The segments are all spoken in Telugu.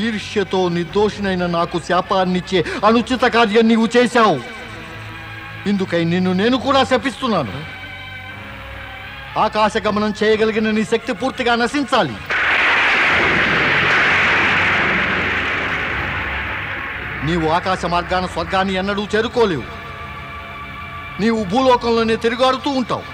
ఈర్ష్యతో నిర్దోషినైన నాకు శాపాన్నిచ్చే అనుచిత కార్యం నీవు చేశావు. ఇందుకై నిన్ను నేను కూడా శపిస్తున్నాను. ఆకాశ గమనం చేయగలిగిన నీ శక్తి పూర్తిగా నశించాలి. నీవు ఆకాశ మార్గాన స్వర్గాన్ని ఎన్నడూ చేరుకోలేవు. నీవు భూలోకంలోనే తిరుగాడుతూ ఉంటావు.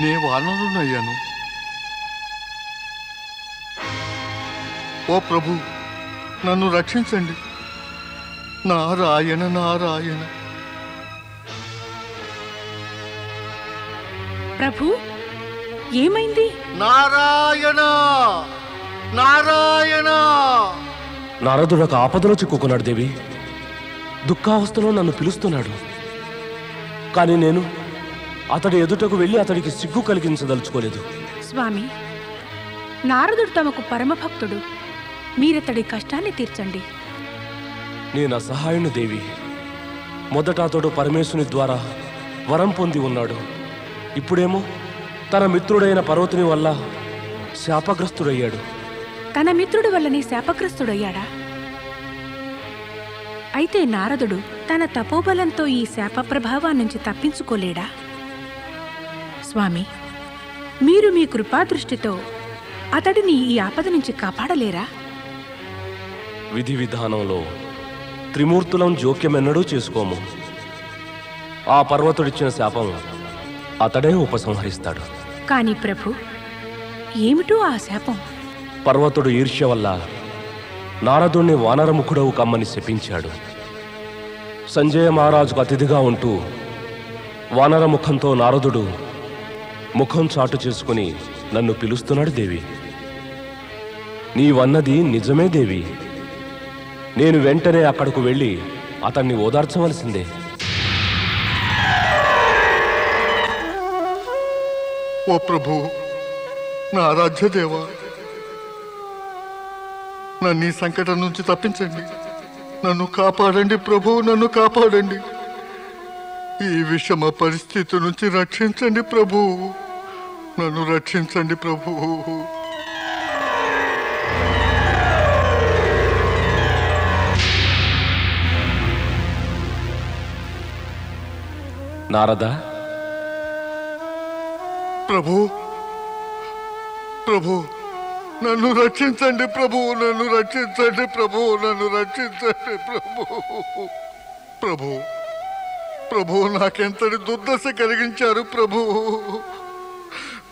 నే వానరునయ్యాను. ఓ ప్రభు, నన్ను రక్షించండి. నారాయణ నారాయణ. ప్రభు, ఏమైంది? నారాయణ నారాయణ. నారదుడు ఒక ఆపదలో చిక్కుకున్నాడు దేవి. దుఃఖావస్థలో నన్ను పిలుస్తున్నాడు. కానీ నేను అతడి ఎదుటకు వెళ్ళి అతడికి సిగ్గు కలిగించదలుచుకోలేదు. స్వామి, నారదుడు తమకు పరమభక్తుడు. మీరతడి కష్టాన్ని తీర్చండి. నేను అసహాయుని దేవి. మొదట అతడు పరమేశ్వరుని ద్వారా వరం పొంది ఉన్నాడు. ఇప్పుడేమో తన మిత్రుడైన పర్వతుని వల్ల శాపగ్రస్తుడయ్యాడు. తన మిత్రుడి వల్లనే శాపగ్రస్తుడయ్యాడా? అయితే నారదుడు తన తపోబలంతో ఈ శాప ప్రభావాన్నించి తప్పించుకోలేడా? స్వామి, మీరు మీ కృపాదృష్టితో అతడిని ఈ ఆపద నుంచి కాపాడలేరా? విధి విధానంలో త్రిమూర్తులం జోక్యమెన్నడూ చేసుకోము. ఆ పర్వతుడిచ్చిన శాపం అతడే ఉపసంహరిస్తాడు. కాని ప్రభు, ఏమిటో ఆ శాపం? పర్వతుడు ఈర్ష్య వల్ల నారదుణ్ణి వానరముఖుడవు కమ్మని శపించాడు. సంజయ మహారాజుకు అతిథిగా ఉంటూ వానరముఖంతో నారదుడు ముఖం చాటు చేసుకుని నన్ను పిలుస్తున్నాడు దేవి. నీవన్నది నిజమే దేవి. నేను వెంటనే అక్కడకు వెళ్ళి అతన్ని ఓదార్చవలసిందే. ఓ ప్రభు, నా ఆరాధ్యదేవా, నన్ను ఈ సంకటం నుంచి తప్పించండి. నన్ను కాపాడండి ప్రభు, నన్ను కాపాడండి. ఈ విషమ పరిస్థితి నుంచి రక్షించండి ప్రభు, నన్ను రక్షించండి ప్రభు. నారదా, ప్రభు ప్రభు నన్ను రక్షించండి ప్రభు, నన్ను రక్షించండి ప్రభు, నన్ను రక్షించండి ప్రభు. ప్రభు ప్రభు నాకెంతటి దుర్దశ కలిగించారు ప్రభు.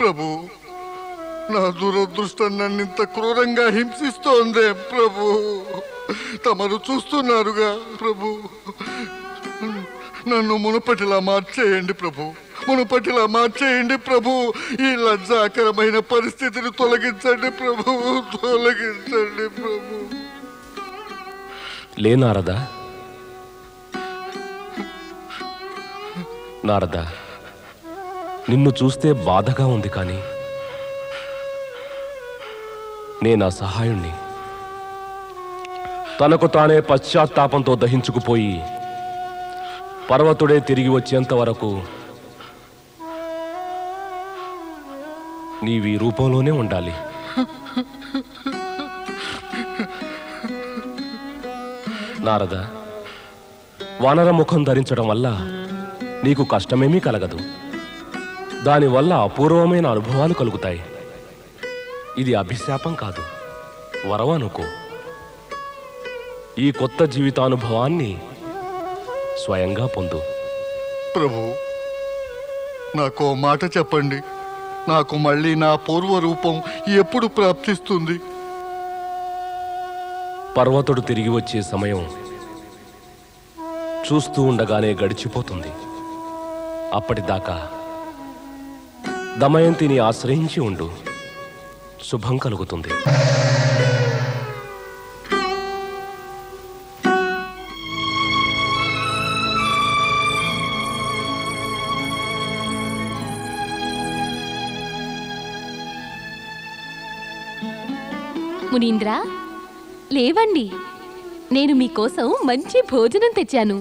ప్రభు, నా దురదృష్టం నన్ను ఇంత క్రూరంగా హింసిస్తోందే ప్రభు. తమరు చూస్తున్నారుగా ప్రభు. నన్ను మునుపటిలా మార్చేయండి ప్రభు, మునుపటిలా మార్చేయండి ప్రభు. ఈ లజ్జాకరమైన పరిస్థితిని తొలగించండి ప్రభు, తొలగించండి ప్రభు. లే నారదా. నారదా, నిన్ను చూస్తే బాధగా ఉంది. కానీ నేను అసహాయుణ్ణి. తనకు తానే పశ్చాత్తాపంతో దహించుకుపోయి పర్వతుడే తిరిగి వచ్చేంత వరకు నీవీ రూపంలోనే ఉండాలి. నారద, వానర ముఖం ధరించడం వల్ల నీకు కష్టమేమీ కలగదు. దానివల్ల అపూర్వమైన అనుభవాలు కలుగుతాయి. ఇది అభిశాపం కాదు, వరం అనుకో. ఈ కొత్త జీవితానుభవాన్ని స్వయంగా పొందు. ప్రభు, నాకు మాట చెప్పండి. నాకు మళ్ళీ నా పూర్వ రూపం ఎప్పుడు ప్రాప్తిస్తుంది? పర్వతుడు తిరిగి వచ్చే సమయం చూస్తూ ఉండగానే గడిచిపోతుంది. అప్పటిదాకా దమయంతిని ఆశ్రయించి ఉండు, శుభం కలుగుతుంది. మునీంద్ర, లేవండి. నేను మీకోసం మంచి భోజనం తెచ్చాను.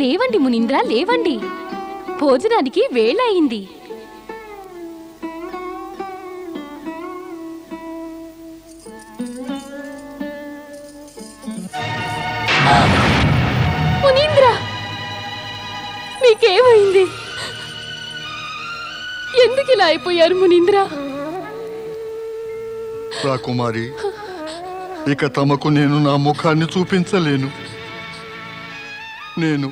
లేవండి మునీంద్ర, లేవండి. భోజనానికి వేళ అయింది. మునీంద్ర, మీకేమైంది? ఎందుకు ఇలా అయిపోయారు మునీంద్ర? రాకుమారి, ఇక తమకు నేను నా ముఖాన్ని చూపించలేను. నేను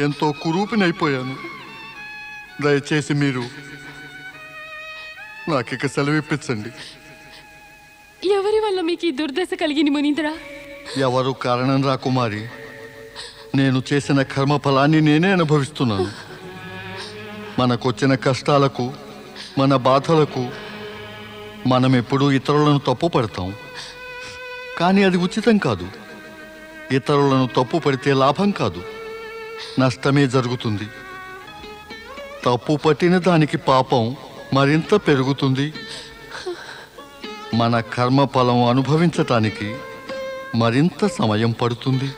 ఎంతో కురూపినైపోయాను. దయచేసి మీరు నాకిక సెలవిప్పించండి. ఎవరి వల్ల మీకు ఈ దుర్దశ కలిగింది మునీంద్ర? ఎవరు కారణం రాకుమారి? నేను చేసిన కర్మ ఫలాన్ని నేనే అనుభవిస్తున్నాను. మనకొచ్చిన కష్టాలకు, మన బాధలకు మనం ఎప్పుడూ ఇతరులను తప్పు పడతాం. కానీ అది ఉచితం కాదు. ఇతరులను తప్పు పడితే లాభం కాదు, నష్టమే జరుగుతుంది. తప్పు పట్టిన దానికి పాపం మరింత పెరుగుతుంది. మన కర్మ ఫలం అనుభవించటానికి మరింత సమయం పడుతుంది.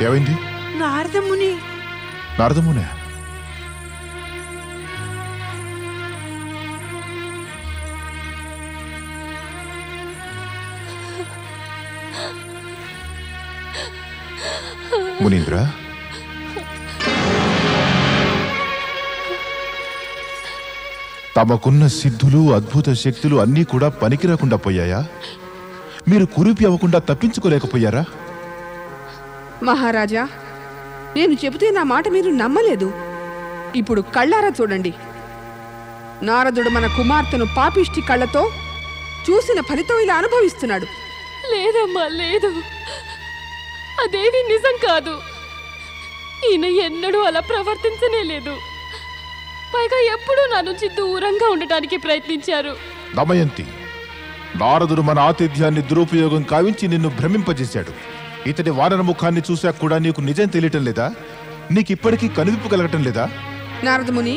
ఏమైంది? నారదముని. నారదమునే? మునీంద్ర, తమకున్న సిద్ధులు, అద్భుత శక్తులు అన్నీ కూడా పనికి రాకుండా పోయాయా? మీరు కురూపి అవ్వకుండా తప్పించుకోలేకపోయారా? మహారాజా, నేను చెబితే నా మాట మీరు నమ్మలేదు. ఇప్పుడు కళ్ళారా చూడండి. నారదుడు మన కుమార్తెను పాపిష్టి కళ్ళతో చూసిన ఫలితం ఇలా అనుభవిస్తున్నాడు. లేదమ్మా, లేదు. అదేవి నిజం కాదు. ఈయన ఎన్నడూ అలా ప్రవర్తించనే లేదు. పైగా ఎప్పుడూ నా నుంచి దూరంగా ఉండటానికి ప్రయత్నించారు. దమయంతి, నారదుడు మన ఆతిథ్యాన్ని దురుపయోగం కావించి నిన్ను భ్రమింపజేశాడు. ఇతడి వానర ముఖాన్ని చూశాక కూడా నీకు నిజం తెలియటం లేదా? నీకిప్పటికీ కనువిప్పు కలగటం లేదా? నారదముని,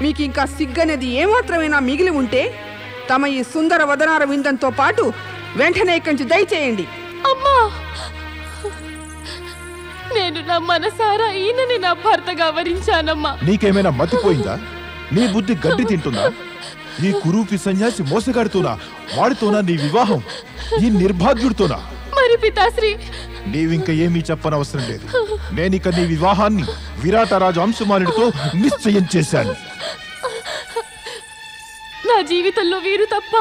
మీకు ఇంకా సిగ్గనేది ఏమాత్రమైనా మిగిలి ఉంటే తమ ఈ సుందర వదనార విందంతో పాటు వెంటనే ఇక్కడి నుంచి దయచేయండి. అమ్మా, నేను నా మనసారా ఈయనని నా భర్తగా వరించానమ్మా. నీకేమైనా మతిపోయిందా? నీ బుద్ధి గడ్డి తింటుందా? ఈ కురూపి సన్యాసి మోసగాడితోనా? వాడితోనా నీ వివాహం? ఈ నిర్భాగ్యుడితోనా? మరి పితాశ్రీ, నీవింక ఏమీ చెప్పనవసరం లేదు. నేనిక నీ వివాహాన్ని విరాటరాజు అంశుమానుడితో నిశ్చయం చేశాను. నా జీవితంలో వీరు తప్ప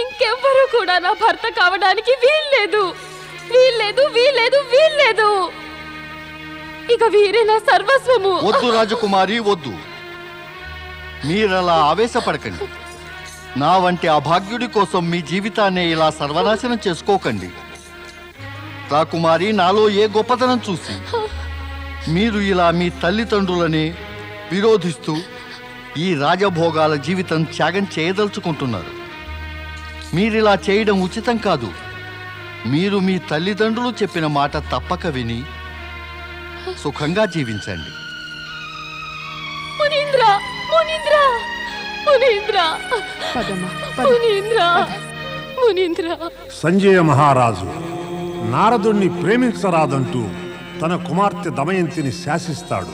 ఇంకెవ్వరూ కూడా నా భర్త కావడానికి వీల్లేదు, వీల్లేదు, వీల్లేదు, వీల్లేదు. ఇక వీరే నా సర్వస్వము. వద్దు రాజకుమారి, వద్దు. మీరలా ఆవేశపడకండి. నా వంటి అభాగ్యుడి కోసం మీ జీవితాన్ని ఇలా సర్వనాశనం చేసుకోకండి. రాకుమారి, నాలో ఏ గొప్పతనం చూసి మీరు ఇలా మీ తల్లిదండ్రులని విరోధిస్తూ ఈ రాజభోగాల జీవితం త్యాగం చేయదలుచుకుంటున్నారు? మీరిలా చేయడం ఉచితం కాదు. మీరు మీ తల్లిదండ్రులు చెప్పిన మాట తప్పక విని సుఖంగా జీవించండి. మునీంద్ర, మునీంద్ర, మునీంద్ర, మునీంద్ర, మునీంద్ర. సంజయ మహారాజు నారదుణ్ణి ప్రేమించరాదంటూ తన కుమార్తె దమయంతిని శాసిస్తాడు.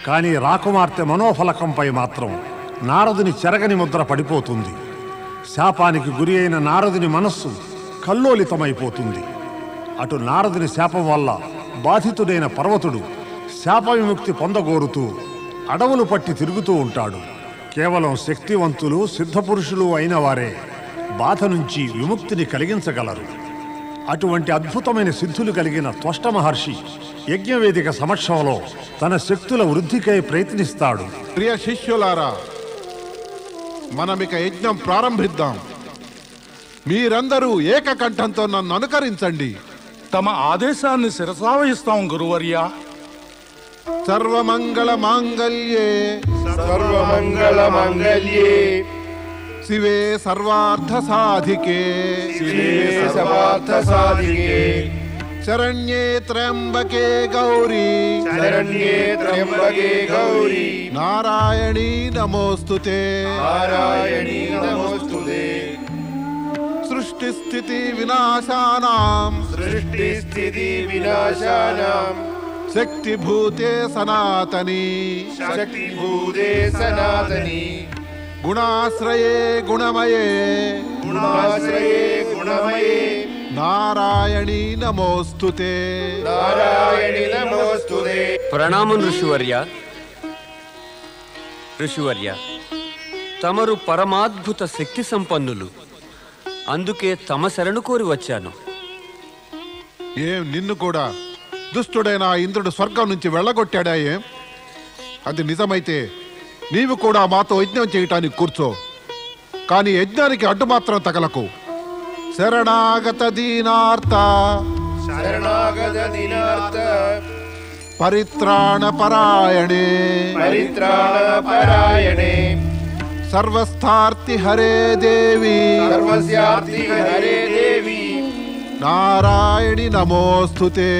కానీ రాకుమార్తె మనోఫలకంపై మాత్రం నారదుని చెరగని ముద్ర పడిపోతుంది. శాపానికి గురి అయిన నారదుని మనస్సు కల్లోలితమైపోతుంది. అటు నారదుని శాపం వల్ల బాధితుడైన పర్వతుడు శాప విముక్తి పొందగోరుతూ అడవులు పట్టి తిరుగుతూ ఉంటాడు. కేవలం శక్తివంతులు, సిద్ధపురుషులు అయిన వారే బాధ నుంచి విముక్తిని కలిగించగలరు. అటువంటి అద్భుతమైన సిద్ధులు కలిగిన త్వష్ట మహర్షి యజ్ఞవేదిక సమక్షంలో తన శక్తుల వృద్ధికై ప్రయత్నిస్తాడు. ప్రియ శిష్యులారా, మనమిక యజ్ఞం ప్రారంభిద్దాం. మీరందరూ ఏకకంఠంతో నన్ను అనుకరించండి. తమ ఆదేశాన్ని శిరసావహిస్తాం గురువర్యా. సర్వమంగళ మాంగళ్యే సర్వమంగళ మంగళ్యే శివే సర్వార్థ సాధికే శరణ్యే త్ర్యంబకే గౌరీ నారాయణీ నమోస్తుతే సృష్టి స్థితి వినాశానాం శక్తిభూతే సనాతనీ గుణాశ్రయే గుణమయే నారాయణీ నమోస్తుతే ప్రణామం ఋషివర్య. ఋషివర్య, తమరు పరమాద్భుత శక్తి సంపన్నులు, అందుకే తమ శరణు కోరి వచ్చాను. ఏం నిన్ను కూడా దుష్టుడైన ఇంద్రుడు స్వర్గం నుంచి వెళ్ళగొట్టాడా? ఏం అది నిజమైతే నీవు కూడా మాతో యజ్ఞం చేయటానికి కూర్చో, కానీ యజ్ఞానికి అడ్డు మాత్రం తగలకు. శరణాగత దీనార్త పరిత్రాణ పరాయణే సర్వస్థార్తి హరే దేవి నారాయణి నమోస్తుతే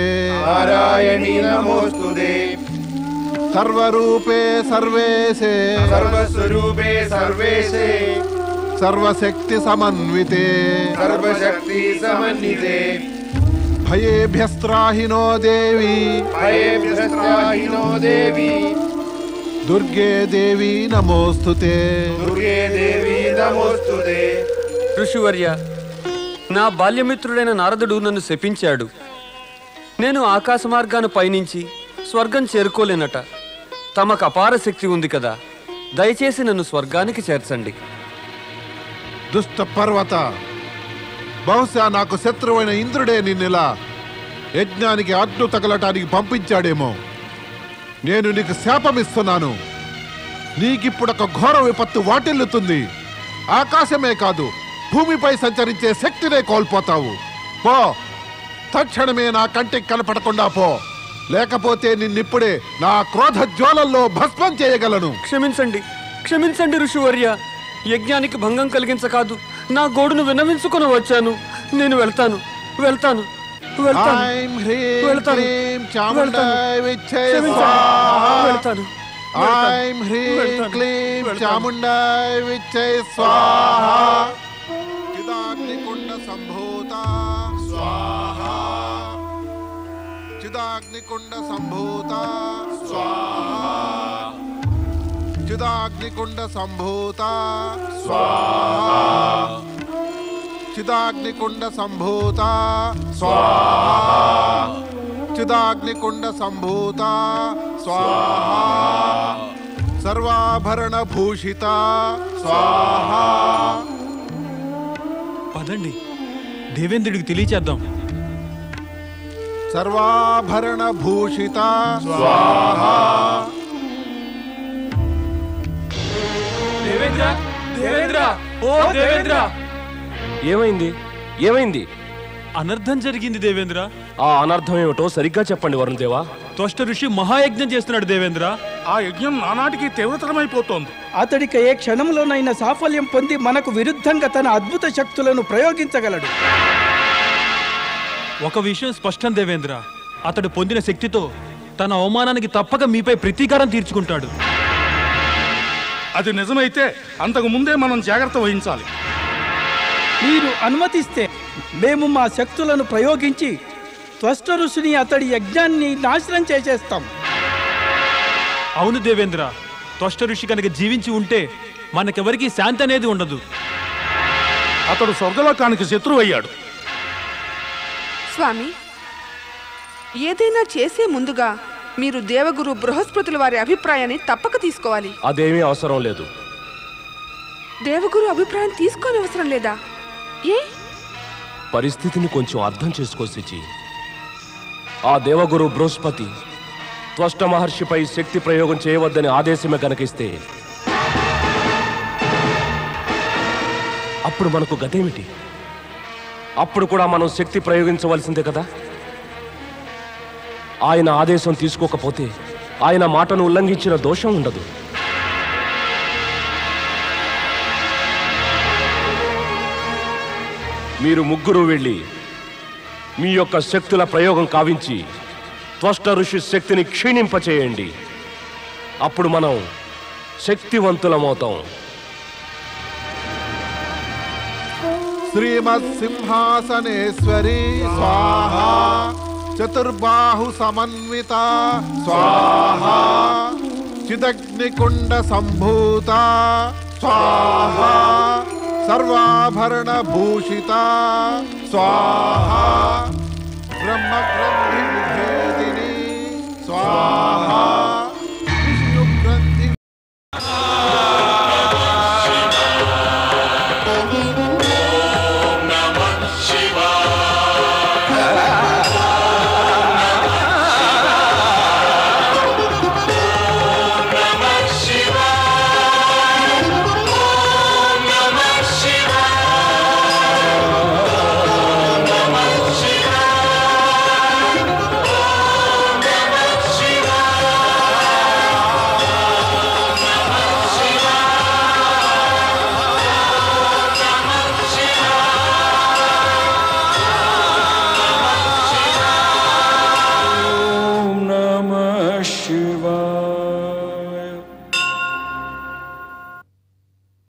సర్వరూపే సర్వేశే సర్వశక్తి సమన్వితే భయేభ్యస్త్రాహినో దేవి దుర్గే దేవి నమోస్తుతే. ఋషివర్య, నా బాల్యమిత్రుడైన నారదుడు నన్ను శపించాడు. నేను ఆకాశ మార్గాన పయనించి స్వర్గం చేరుకోలేనట. తమకు అపార శక్తి ఉంది కదా, దయచేసి నన్ను స్వర్గానికి చేర్చండి. దుష్ట పర్వత, బహుశా నాకు శత్రువైన ఇంద్రుడే నిన్నెలా యజ్ఞానికి అడ్డు తగలటానికి పంపించాడేమో. నేను నీకు శాపమిస్తున్నాను. నీకిప్పుడు ఒక ఘోర విపత్తు వాటిల్లుతుంది. ఆకాశమే కాదు, భూమిపై సంచరించే శక్తినే కోల్పోతావు. పో, తక్షణమే నా కంటికి కనపడకుండా పో, లేకపోతే నిన్నిప్పుడే నా క్రోధ జ్వాలల్లో భస్మం చేయగలను. క్షమించండి, క్షమించండి ఋషివర్య. యజ్ఞానికి భంగం కలిగించకాదు, నా గోడును విన్నవించుకొని వచ్చాను. నేను వెళ్తాను, వెళ్తాను, వెళ్తాను, ఐం హ్రీం వెళ్తాను, క్లీం చాముండాయ విచ్చయ క్షమించండి. స్వాహా. వెళ్తాను, ఐం హ్రీం వెళ్తాను, క్లీం వెళ్తాను. చాముండాయ విచ్చయ స్వాహా. చిదాగ్నికుండ సంభూత స్వాహా. చిదాగ్నికుండ సంభూత స్వాహా. చిదాగ్నికుండ సంభూత స్వాహా. చిదాగ్నికుండ సంభూత స్వాహా. చిదాగ్నికుండ సంభూత స్వాహా. సర్వాభరణ భూషిత స్వాహా. పదండి, దేవేంద్రుడికి తెలియచేద్దాం. సర్వాభరణ భూషిత స్వాహా. దేవేంద్ర, దేవేంద్ర, ఓ దేవేంద్ర! ఏమైంది? ఏమైంది? అనర్థం జరిగింది దేవేంద్ర. ఆ అనర్థం ఏమిటో సరిగ్గా చెప్పండి వరుణదేవా. త్వష్ట ఋషి మహాయజ్ఞం చేస్తున్నాడు దేవేంద్ర. ఆ యజ్ఞం నానాటికి తీవ్రతరమైపోతోంది. అతడికి ఏ క్షణంలోనైనా సాఫల్యం పొంది మనకు విరుద్ధంగా తన అద్భుత శక్తులను ప్రయోగించగలడు. ఒక విషయం స్పష్టం దేవేంద్ర, అతడు పొందిన శక్తితో తన అవమానానికి తప్పక మీపై ప్రతీకారం తీర్చుకుంటాడు. అది నిజమైతే అంతకు ముందే మనం జాగ్రత్త వహించాలి. మీరు అనుమతిస్తే మేము మా శక్తులను ప్రయోగించి త్వష్ట ఋషిని అతడి యజ్ఞాన్ని నాశనం చేసేస్తాం. అవును దేవేంద్ర, త్వష్ట ఋషి కనుక జీవించి ఉంటే మనకెవరికీ శాంతి అనేది ఉండదు. అతడు స్వర్గలోకానికి శత్రువు అయ్యాడు. స్వామి, ఏదైనా చేసే ముందుగా మీరు దేవగురు బృహస్పతుల వారి అభిప్రాయాన్ని తప్పక తీసుకోవాలి. అదేమీ అవసరం లేదు. దేవగురు అభిప్రాయం తీసుకోని అవసరం లేదా? ఏ? పరిస్థితిని కొంచెం అర్థం చేసుకో శిచి. ఆ దేవగురు బృహస్పతి త్వష్ట మహర్షిపై శక్తి ప్రయోగం చేయవద్దని ఆదేశమే కనుకిస్తే అప్పుడు మనకు గతేమిటి? అప్పుడు కూడా మనం శక్తి ప్రయోగించవలసిందే కదా. ఆయన ఆదేశం తీసుకోకపోతే ఆయన మాటను ఉల్లంఘించిన దోషం ఉండదు. మీరు ముగ్గురు వెళ్ళి మీ యొక్క శక్తుల ప్రయోగం కావించి త్వష్ట ఋషి శక్తిని క్షీణింపచేయండి. అప్పుడు మనం శక్తివంతులమవుతాం. శ్రీమత్సింహాసనేశ్వరీ స్వాహా, చతుర్బాహు సమన్విత స్వాహా, చిదగ్నికుండ సంభూత స్వాహా, సర్వాభరణ భూషిత స్వాహా, బ్రహ్మ